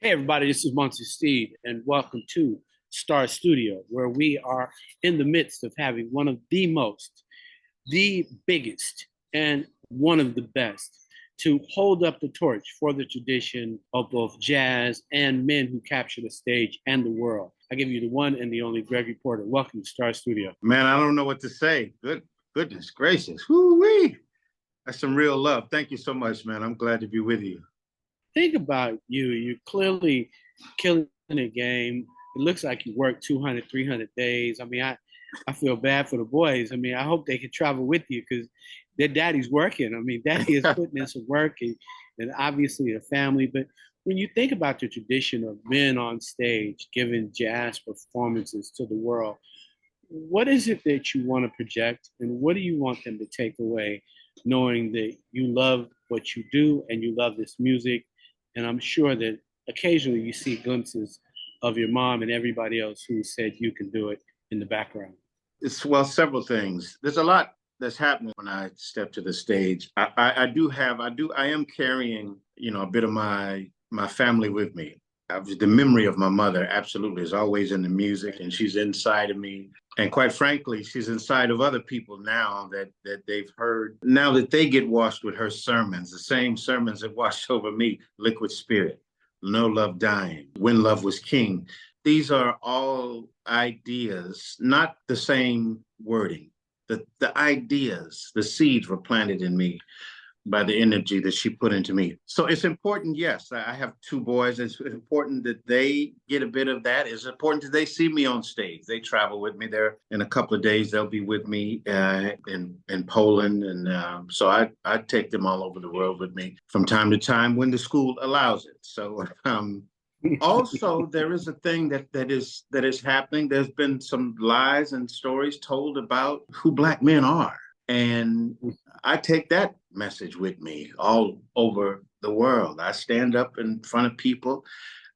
Hey, everybody, this is Monty Steve, and welcome to Star Studio, where we are in the midst of having one of the biggest, and one of the best to hold up the torch for the tradition of both jazz and men who capture the stage and the world. I give you the one and the only Gregory Porter. Welcome to Star Studio. Man, I don't know what to say. Goodness gracious. Whoo-wee. That's some real love. Thank you so much, man. I'm glad to be with you. Think about you. You're clearly killing the game. It looks like you work 200, 300 days. I feel bad for the boys. I hope they can travel with you because their daddy's working. Daddy is putting in some work and obviously a family. But when you think about the tradition of men on stage giving jazz performances to the world, what is it that you want to project and what do you want them to take away, knowing that you love what you do and you love this music? And I'm sure that occasionally you see glimpses of your mom and everybody else who said you can do it in the background. Well, several things. There's a lot that's happening when I step to the stage. I am carrying, a bit of my family with me. The memory of my mother absolutely is always in the music, and she's inside of me. And quite frankly, she's inside of other people now that they've heard, now that they get washed with her sermons, the same sermons that washed over me: Liquid Spirit, No Love Dying, When Love Was King. These are all ideas, not the same wording. The ideas, the seeds were planted in me by the energy that she put into me. So it's important, yes. I have two boys. It's important that they get a bit of that. It's important that they see me on stage. They travel with me there. In a couple of days, they'll be with me in Poland. And so I take them all over the world with me from time to time when the school allows it. So also, there is a thing that is happening. There's been some lies and stories told about who Black men are. And I take that message with me all over the world. I stand up in front of people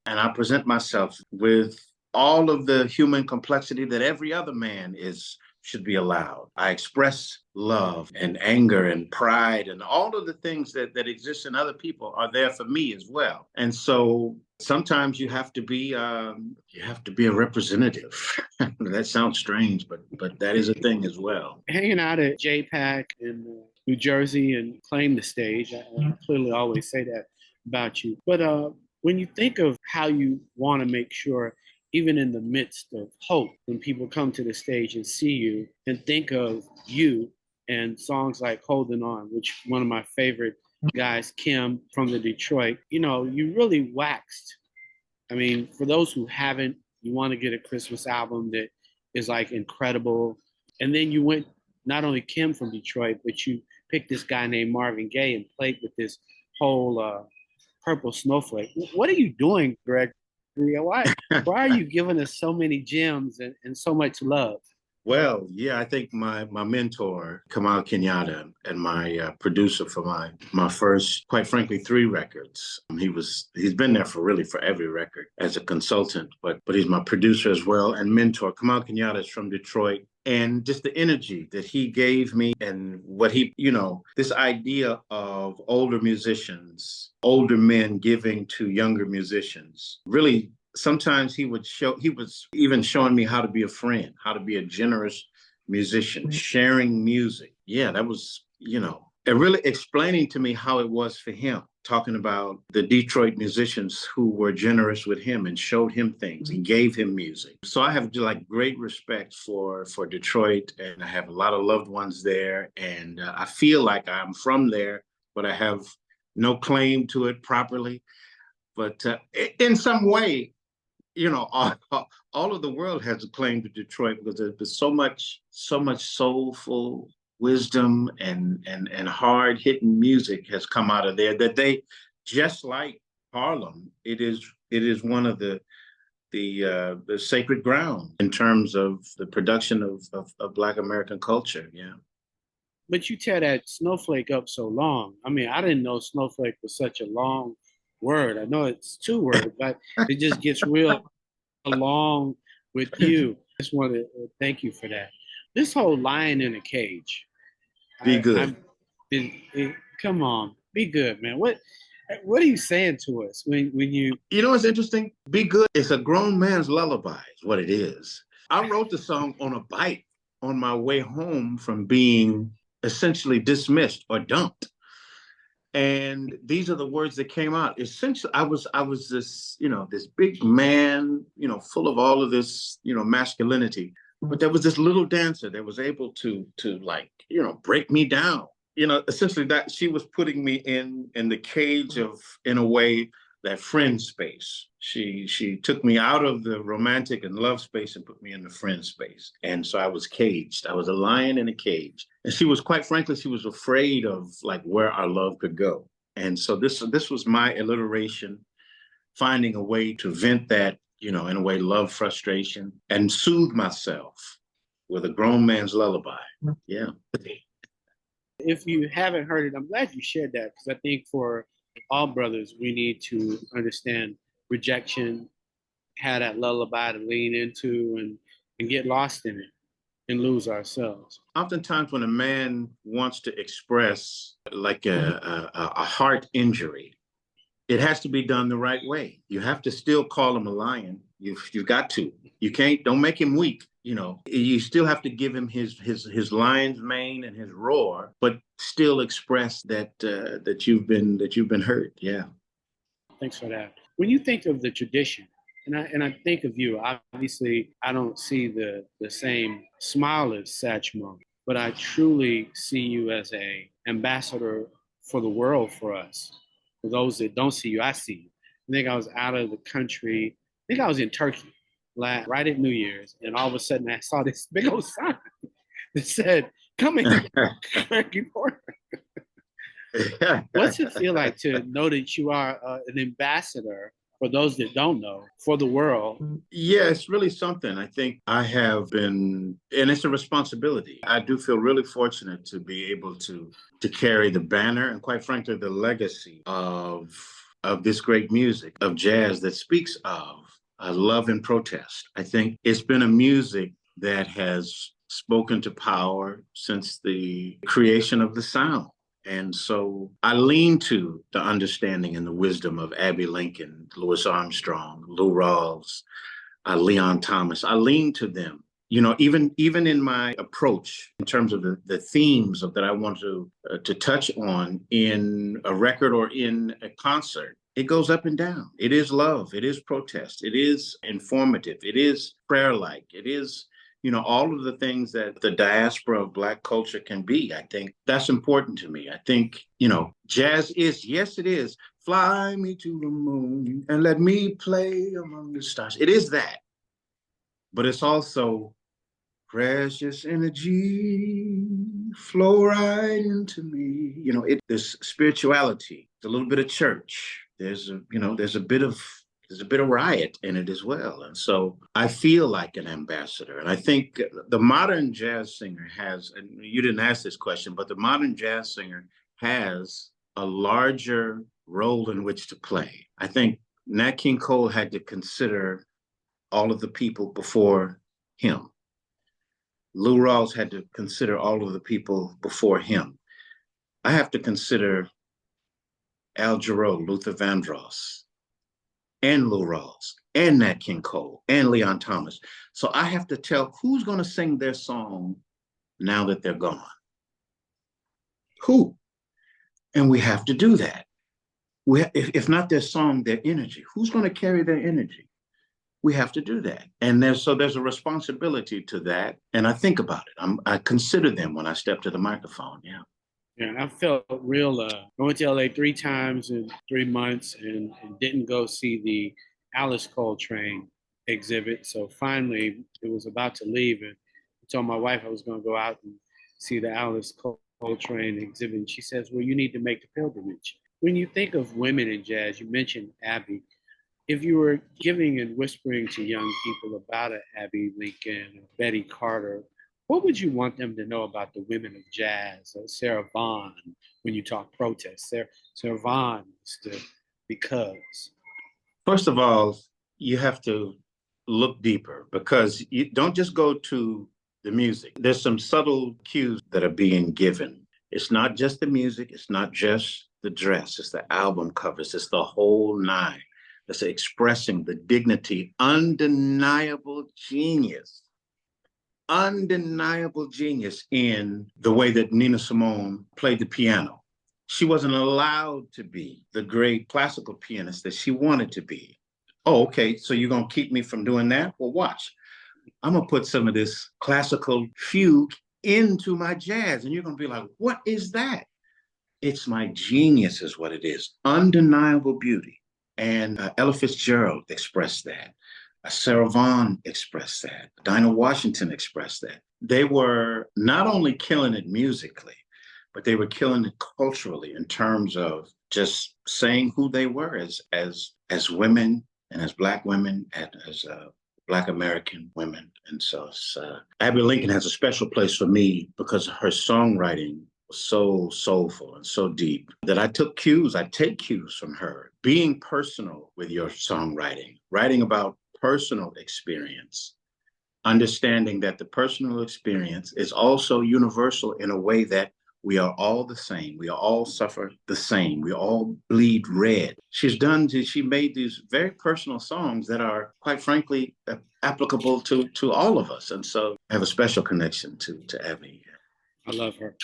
and I present myself with all of the human complexity that every other man should be allowed. I express love and anger and pride, and all of the things that exist in other people are there for me as well. And so sometimes you have to be a representative. That sounds strange, but that is a thing as well. Hanging out at JPAC in New Jersey and claim the stage, I clearly always say that about you. But when you think of how you want to make sure, even in the midst of hope, when people come to the stage and see you and think of you and songs like Holding On, which one of my favorite guys, Kim from the Detroit, you really waxed. For those who haven't, you want to get a Christmas album that is like incredible. And then you went, not only Kim from Detroit, but you picked this guy named Marvin Gaye and played with this whole purple snowflake. What are you doing, Greg? Why are you giving us so many gems and so much love? Well, yeah, I think my mentor, Kamal Kenyatta, and my producer for my first, quite frankly, 3 records. He's been there for every record as a consultant, but he's my producer as well and mentor. Kamal Kenyatta is from Detroit. And just the energy that he gave me and what this idea of older musicians, older men giving to younger musicians, really sometimes he was even showing me how to be a friend, how to be a generous musician, sharing music. Yeah, that was, and really explaining to me how it was for him, talking about the Detroit musicians who were generous with him and showed him things and gave him music. So I have great respect for Detroit, and I have a lot of loved ones there. And I feel like I'm from there, but I have no claim to it properly. But in some way, all of the world has a claim to Detroit because there's so much soulful wisdom and hard hitting music has come out of there, that they, just like Harlem, it is one of the sacred ground in terms of the production of Black American culture. Yeah. But you tear that snowflake up so long. I didn't know snowflake was such a long word. I know it's 2 words, but it just gets real long with you. I just want to thank you for that. This whole lion in a cage. Be good. Come on, be good, man. What are you saying to us when you? You know what's interesting? Be good. It's a grown man's lullaby, is what it is. I wrote the song on a bike on my way home from being essentially dismissed or dumped. And these are the words that came out. Essentially, I was this, this big man, full of all of this, masculinity. But there was this little dancer that was able to like, break me down. Essentially that she was putting me in the cage of, in a way, that friend space. She took me out of the romantic and love space and put me in the friend space. And so I was caged. I was a lion in a cage. And she was, quite frankly, she was afraid of like where our love could go. And so this was my alliteration, finding a way to vent that, in a way, love frustration and soothe myself with a grown man's lullaby. Yeah. If you haven't heard it, I'm glad you shared that because I think for all brothers, we need to understand rejection, have that lullaby to lean into and get lost in it and lose ourselves. Oftentimes, when a man wants to express like a heart injury, it has to be done the right way. You have to still call him a lion. You've got to. You can't. Don't make him weak. You still have to give him his lion's mane and his roar, but still express that you've been hurt. Yeah. Thanks for that. When you think of the tradition, and I think of you, obviously I don't see the same smile as Satchmo, but I truly see you as a ambassador for the world for us. For those that don't see you, I see you. I think I was out of the country. I think I was in Turkey right at New Year's, and all of a sudden I saw this big old sign that said, "Come in, Gregory Porter." What's it feel like to know that you are an ambassador, for those that don't know, for the world? Yeah, it's really something. I think I have been, and it's a responsibility. I do feel really fortunate to be able to carry the banner and, quite frankly, the legacy of this great music, of jazz that speaks of love and protest. I think it's been a music that has spoken to power since the creation of the sound. And so I lean to the understanding and the wisdom of Abbey Lincoln, Louis Armstrong, Lou Rawls, Leon Thomas. I lean to them. Even in my approach in terms of the themes that I want to touch on in a record or in a concert, it goes up and down. It is love. It is protest. It is informative. It is prayer-like. It is, all of the things that the diaspora of Black culture can be. I think that's important to me. I think, jazz is, yes, it is. Fly me to the moon and let me play among the stars. It is that. But it's also precious energy, flow right into me. There's spirituality, a little bit of church. There's a bit of riot in it as well. And so I feel like an ambassador. And I think the modern jazz singer has, and you didn't ask this question, but the modern jazz singer has a larger role in which to play. I think Nat King Cole had to consider all of the people before him. Lou Rawls had to consider all of the people before him. I have to consider Al Jarreau, Luther Vandross, and Lou Rawls, and Nat King Cole, and Leon Thomas. So I have to tell who's going to sing their song now that they're gone. Who? And we have to do that. If not their song, their energy. Who's going to carry their energy? We have to do that. And there's a responsibility to that. And I think about it. I consider them when I step to the microphone. Yeah. Yeah, I felt real. I went to LA 3 times in 3 months and didn't go see the Alice Coltrane exhibit. So finally, it was about to leave, and I told my wife I was going to go out and see the Alice Coltrane exhibit. And she says, "Well, you need to make the pilgrimage." When you think of women in jazz, you mentioned Abbey. If you were giving and whispering to young people about an Abbey Lincoln or Betty Carter, what would you want them to know about the women of jazz? Or Sarah Vaughan, when you talk protest, Sarah Vaughan is the because. First of all, you have to look deeper, because you don't just go to the music. There's some subtle cues that are being given. It's not just the music. It's not just the dress, it's the album covers, it's the whole nine. It's expressing the dignity, undeniable genius in the way that Nina Simone played the piano. She wasn't allowed to be the great classical pianist that she wanted to be. Oh, okay, so you're gonna keep me from doing that? Well, watch. I'm gonna put some of this classical fugue into my jazz, and you're gonna be like, what is that? It's my genius is what it is. Undeniable beauty. And Ella Fitzgerald expressed that. Sarah Vaughan expressed that. Dinah Washington expressed that. They were not only killing it musically, but they were killing it culturally in terms of just saying who they were as women and as Black women and as Black American women. And so Abbey Lincoln has a special place for me because her songwriting was so soulful and so deep that I take cues from her. Being personal with your songwriting, writing about personal experience, understanding that the personal experience is also universal in a way that we are all the same. We all suffer the same. We all bleed red. She made these very personal songs that are, quite frankly, applicable to all of us. And so I have a special connection to Abby. I love her.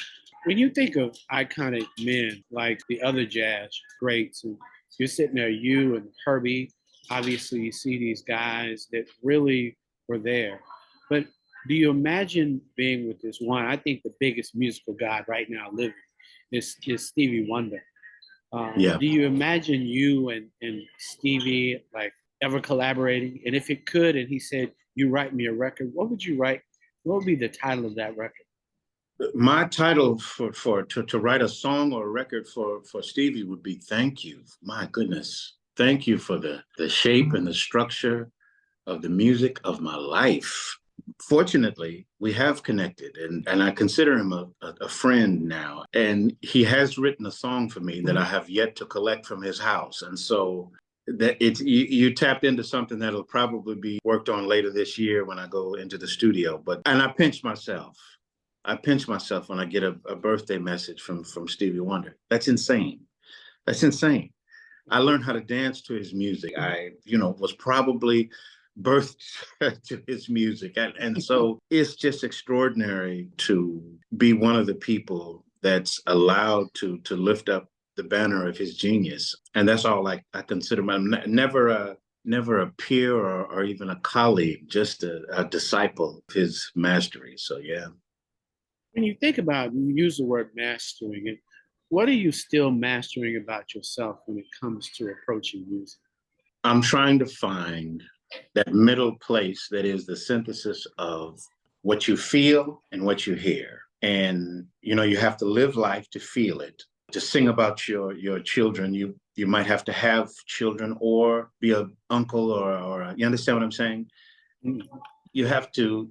When you think of iconic men like the other jazz greats, and you're sitting there, you and Herbie, obviously you see these guys that really were there. But do you imagine being with this one? I think the biggest musical god right now living is Stevie Wonder. Yeah. Do you imagine you and Stevie like ever collaborating? And if it could, and he said, you write me a record, what would you write? What would be the title of that record? My title to write a song or a record for Stevie would be Thank You. My goodness. Thank you for the shape and the structure of the music of my life. Fortunately, we have connected, and I consider him a friend now. And he has written a song for me that I have yet to collect from his house. And so that you tapped into something that'll probably be worked on later this year when I go into the studio. And I pinch myself. When I get a birthday message from Stevie Wonder. That's insane. That's insane. I learned how to dance to his music. I, was probably birthed to his music. And so it's just extraordinary to be one of the people that's allowed to lift up the banner of his genius. And that's all I consider. I'm never a peer or even a colleague, just a disciple of his mastery. So, yeah. When you think about, you use the word mastering it, what are you still mastering about yourself when it comes to approaching music? I'm trying to find that middle place that is the synthesis of what you feel and what you hear. And, you have to live life to feel it. To sing about your children, you might have to have children or be an uncle or you understand what I'm saying? Mm-hmm. You have to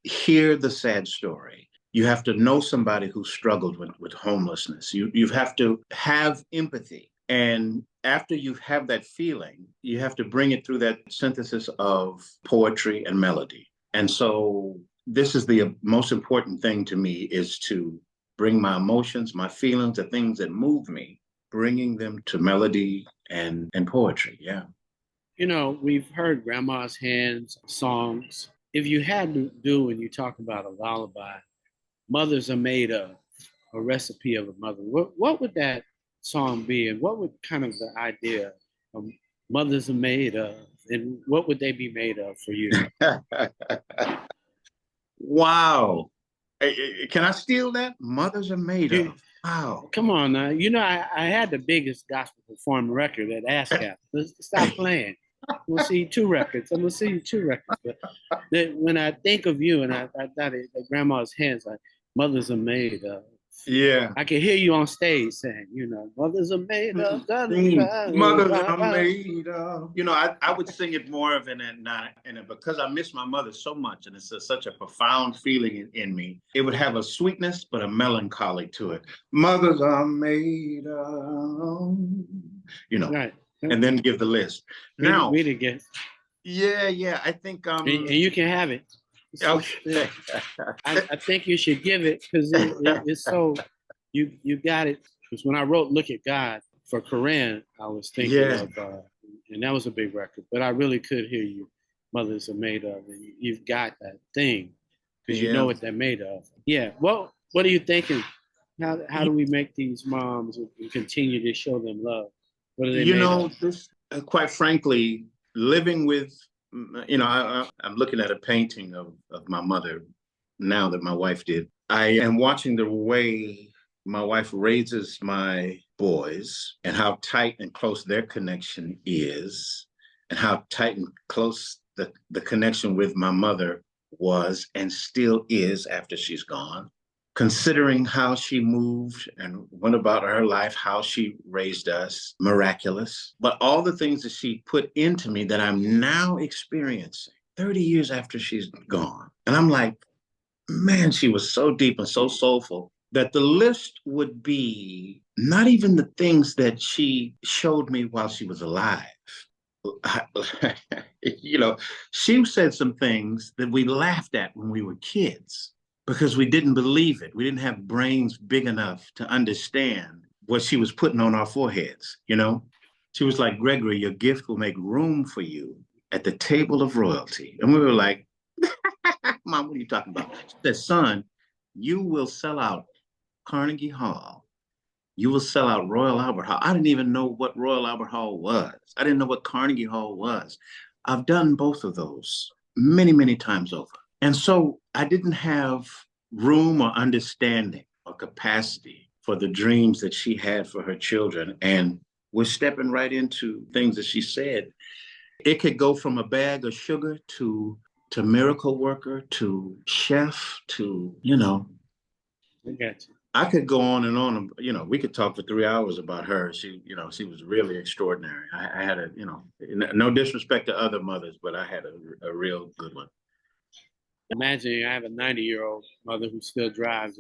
hear the sad story. You have to know somebody who struggled with homelessness. You have to have empathy. And after you have that feeling, you have to bring it through that synthesis of poetry and melody. And so this is the most important thing to me, is to bring my emotions, my feelings, the things that move me, bringing them to melody and poetry. Yeah. We've heard Grandma's Hands songs. If you had to do, when you talk about a lullaby, mothers are made of, a recipe of a mother, what would that song be? And what would kind of the idea of mothers are made of, and what would they be made of for you? Wow. Can I steal that? Mothers are made of. Wow. Come on now. I had the biggest gospel performing record at ASCAP. Stop playing. We'll see 2 records. I'm going to see you 2 records. But when I think of you, and I thought it, Grandma's Hands, like, mothers are made of. Yeah. I can hear you on stage saying, mothers are made of. Mothers are made of. I would sing it more of and because I miss my mother so much, and it's such a profound feeling in me, it would have a sweetness, but a melancholy to it. Mothers are made of, right. And then give the list. Now, read it again. Yeah. I think and you can have it. I think you should give it, because it's so you got it Because when I wrote "Look at God" for Corinne, I was thinking Yeah, of, and that was a big record. But I really could hear you, "Mothers Are Made Of," and you've got that thing because you know yeah. what they're made of. Yeah. Well, what are you thinking? How do we make these moms and continue to show them love? What are they You made of? know, this, quite frankly, living with, I'm looking at a painting of my mother now that my wife did. I am watching the way my wife raises my boys and how tight and close their connection is, and how tight and close the connection with my mother was and still is after she's gone, considering how she moved and went about her life, how she raised us, miraculous. But all the things that she put into me that I'm now experiencing 30 years after she's gone. And I'm like, man, she was so deep and so soulful that the list would be not even the things that she showed me while she was alive. you know, she said some things that we laughed at when we were kids because we didn't believe it. We didn't have brains big enough to understand what she was putting on our foreheads, you know? She was like, Gregory, your gift will make room for you at the table of royalty. And we were like, Mom, what are you talking about? She said, son, you will sell out Carnegie Hall. You will sell out Royal Albert Hall. I didn't even know what Royal Albert Hall was. I didn't know what Carnegie Hall was. I've done both of those many, many times over. And so I didn't have room or understanding or capacity for the dreams that she had for her children. And we're stepping right into things that she said. It could go from a bag of sugar to miracle worker to chef to, I got you. I could go on and on. We could talk for 3 hours about her. She was really extraordinary. I had no disrespect to other mothers, but I had a real good one. Imagine I have a 90-year-old mother who still drives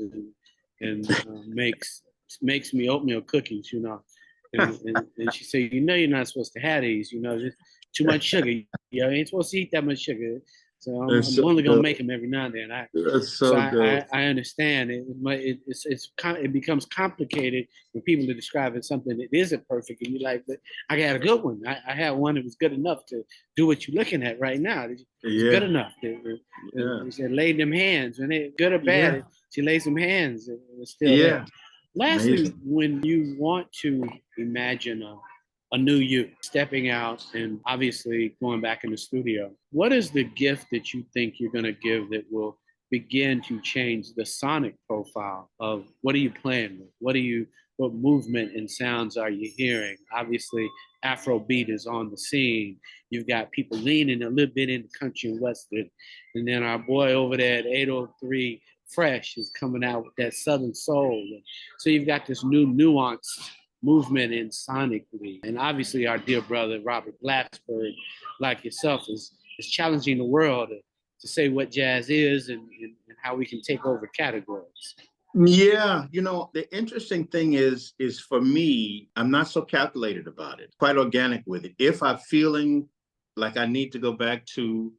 and makes me oatmeal cookies, and she said, you're not supposed to have these, just too much sugar. You ain't supposed to eat that much sugar. So That's I'm so only gonna good. make them every now and then. That's So so good. I understand it becomes complicated when people are describing something that isn't perfect, and you're like, but I got a good one. I had one that was good enough to do what you're looking at right now. It's good Yeah, enough. yeah, They said, lay them hands, when they good or yeah, bad. She lays some hands, and it's still there. yeah. Lastly, Amazing. when you want to imagine a new you stepping out and obviously going back in the studio, what is the gift that you think you're going to give that will begin to change the sonic profile of what are you playing with? What movement and sounds are you hearing? Obviously, Afrobeat is on the scene. You've got people leaning a little bit into country and western. And then our boy over there at 803 Fresh is coming out with that Southern soul. So you've got this new nuance movement in sonically. And obviously our dear brother Robert Glasper, like yourself, is challenging the world to say what jazz is and how we can take over categories. Yeah, the interesting thing is for me, I'm not so calculated about it, quite organic with it. If I'm feeling like I need to go back to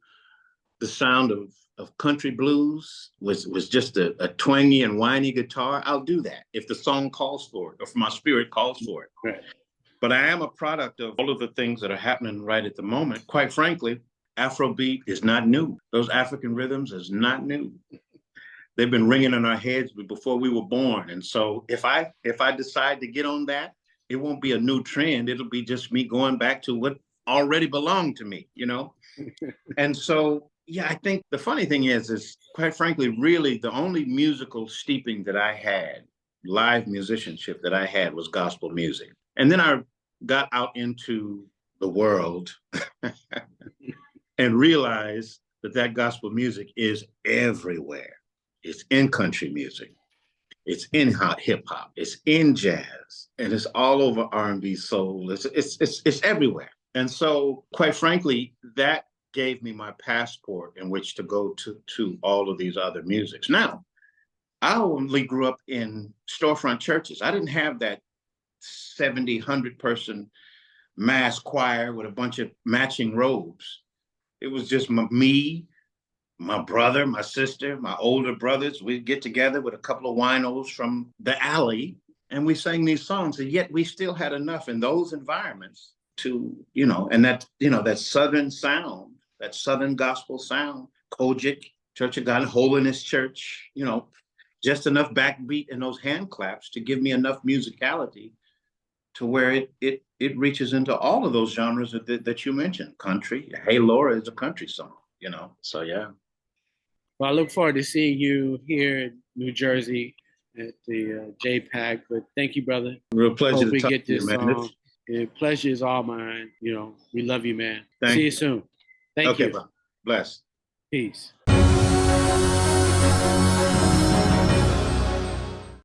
the sound of country blues was just a twangy and whiny guitar, I'll do that if the song calls for it or if my spirit calls for it. Right. But I am a product of all of the things that are happening right at the moment. Quite frankly, Afrobeat is not new. Those African rhythms is not new. They've been ringing in our heads before we were born. And so if I decide to get on that, it won't be a new trend. It'll be just me going back to what already belonged to me, And so, yeah, I think the funny thing is quite frankly, really the only musical steeping that I had, live musicianship that I had was gospel music. And then I got out into the world and realized that gospel music is everywhere. It's in country music. It's in hip hop. It's in jazz, and it's all over R&B, soul. It's everywhere. And so, quite frankly, that gave me my passport in which to go to all of these other musics. Now, I only grew up in storefront churches. I didn't have that 70, 100-person mass choir with a bunch of matching robes. It was just me, my brother, my sister, my older brothers. We'd get together with a couple of winos from the alley And we sang these songs, and yet we still had enough in those environments to, you know, and that, you know, that Southern sound, that Southern gospel sound, Kojic, Church of God, Holiness Church, you know, just enough backbeat and those hand claps to give me enough musicality to where it reaches into all of those genres that you mentioned. Country, Hey Laura is a country song, you know, so yeah. Well, I look forward to seeing you here in New Jersey at the JPAC. But thank you, brother. Real pleasure Hope to we talk get to you, this man. song. The pleasure is all mine. You know, we love you, man. Thank See you you. soon. Thank Okay, you. bro. Bless. Peace.